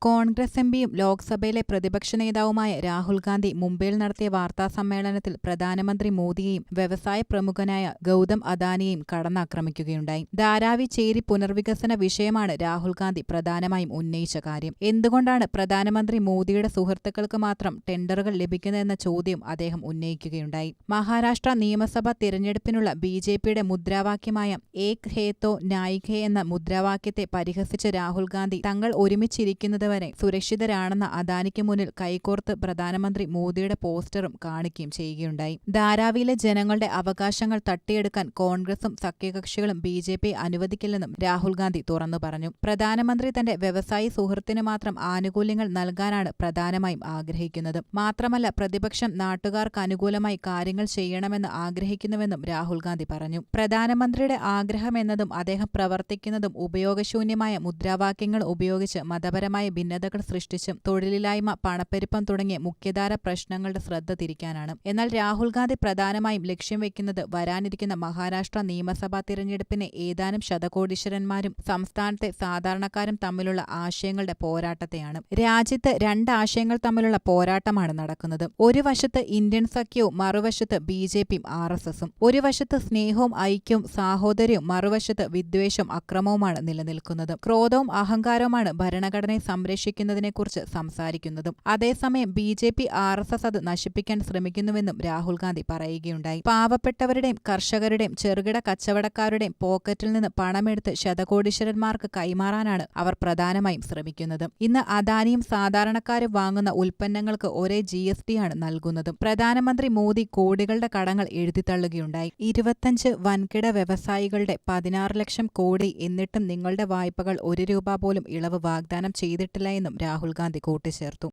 കോൺഗ്രസ് എംപിയും ലോക്സഭയിലെ പ്രതിപക്ഷ നേതാവുമായ രാഹുൽ ഗാന്ധി മുംബൈയിൽ നടത്തിയ വാർത്താസമ്മേളനത്തിൽ പ്രധാനമന്ത്രി മോദിയെയും വ്യവസായ പ്രമുഖനായ ഗൗതം അദാനിയെയും കടന്നാക്രമിക്കുകയുണ്ടായി. ധാരാവി ചേരി പുനർവികസന വിഷയമാണ് രാഹുൽ ഗാന്ധി പ്രധാനമായും ഉന്നയിച്ച കാര്യം. എന്തുകൊണ്ടാണ് പ്രധാനമന്ത്രി മോദിയുടെ സുഹൃത്തുക്കൾക്ക് മാത്രം ടെൻഡറുകൾ ലഭിക്കുന്നതെന്ന ചോദ്യം അദ്ദേഹം ഉന്നയിക്കുകയുണ്ടായി. മഹാരാഷ്ട്ര നിയമസഭാ തിരഞ്ഞെടുപ്പിനുള്ള ബിജെപിയുടെ മുദ്രാവാക്യമായ ഏക് ഹേ തോ നായിക് ഹേ എന്ന മുദ്രാവാക്യത്തെ പരിഹസിച്ച രാഹുൽ ഗാന്ധി തങ്ങൾ ഒരുമിച്ചിരിക്കുന്നത് വരെ സുരക്ഷിതരാണെന്ന അദാനിക്ക് മുന്നിൽ കൈകോർത്ത് പ്രധാനമന്ത്രി മോദിയുടെ പോസ്റ്ററും കാണിക്കുകയും ചെയ്യുകയുണ്ടായി. ധാരാവിയിലെ ജനങ്ങളുടെ അവകാശങ്ങൾ തട്ടിയെടുക്കാൻ കോൺഗ്രസും സഖ്യകക്ഷികളും ബിജെപി അനുവദിക്കില്ലെന്നും രാഹുൽ ഗാന്ധി തുറന്നു പറഞ്ഞു. പ്രധാനമന്ത്രി തന്റെ വ്യവസായി സുഹൃത്തിന് മാത്രം ആനുകൂല്യങ്ങൾ നൽകാനാണ് പ്രധാനമായും ആഗ്രഹിക്കുന്നത്. മാത്രമല്ല പ്രതിപക്ഷം നാട്ടുകാർക്ക് അനുകൂലമായി കാര്യങ്ങൾ ചെയ്യണമെന്ന് ആഗ്രഹിക്കുന്നുവെന്നും രാഹുൽ ഗാന്ധി പറഞ്ഞു. പ്രധാനമന്ത്രിയുടെ ആഗ്രഹമെന്നതും അദ്ദേഹം പ്രവർത്തിക്കുന്നതും ഉപയോഗശൂന്യമായ മുദ്രാവാക്യങ്ങൾ ഉപയോഗിച്ച് മതപരമായ ഭിന്നതകൾ സൃഷ്ടിച്ചും തൊഴിലില്ലായ്മ, പണപ്പെരുപ്പം തുടങ്ങിയ മുഖ്യധാര പ്രശ്നങ്ങളുടെ ശ്രദ്ധ തിരിക്കാനാണ്. എന്നാൽ രാഹുൽ ഗാന്ധി പ്രധാനമായും ലക്ഷ്യം വെക്കുന്നത് വരാനിരിക്കുന്ന മഹാരാഷ്ട്ര നിയമസഭാ തിരഞ്ഞെടുപ്പിനെ ഏതാനും ശതകോടീശ്വരന്മാരും സംസ്ഥാനത്തെ സാധാരണക്കാരും തമ്മിലുള്ള ആശയങ്ങളുടെ പോരാട്ടത്തെയാണ്. രാജ്യത്ത് രണ്ട് ആശയങ്ങൾ തമ്മിലുള്ള പോരാട്ടമാണ് നടക്കുന്നത്. ഒരു വശത്ത് ഇന്ത്യൻ സഖ്യവും മറുവശത്ത് ബിജെപിയും RSSും. ഒരു വശത്ത് സ്നേഹവും ഐക്യവും സാഹോദര്യവും മറുവശത്ത് വിദ്വേഷവും അക്രമവുമാണ് നിലനിൽക്കുന്നത്. ക്രോധവും അഹങ്കാരവുമാണ് ഭരണഘടനയെ സംരക്ഷിക്കുന്നതിനെക്കുറിച്ച് സംസാരിക്കുന്നതും. അതേസമയം ബിജെപി RSS അത് നശിപ്പിക്കാൻ ശ്രമിക്കുന്നുവെന്നും രാഹുൽ ഗാന്ധി പറയുകയുണ്ടായി. പാവപ്പെട്ടവരുടെയും കർഷകരുടെയും ചെറുകിട കച്ചവടക്കാരുടെയും പോക്കറ്റിൽ നിന്ന് പണമെടുത്ത് ശതകോടീശ്വരന്മാർക്ക് കൈമാറാനാണ് അവർ പ്രധാനമായും ശ്രമിക്കുന്നത്. ഇന്ന് അദാനിയും സാധാരണക്കാരും വാങ്ങുന്ന ഉൽപ്പന്നങ്ങൾക്ക് ഒരേ GST ആണ് നൽകുന്നതും. പ്രധാനമന്ത്രി മോദി കോടികളുടെ കടങ്ങൾ എഴുതിത്തള്ളുകയുണ്ടായി. 25 വൻകിട വ്യവസായികളുടെ 16 ലക്ഷം കോടി എന്നിട്ടും നിങ്ങളുടെ വായ്പകൾ 1 രൂപ പോലും ഇളവ് വാഗ്ദാനം ചെയ്തിട്ടില്ല എന്നും രാഹുൽ ഗാന്ധി കൂട്ടിച്ചേർത്തു.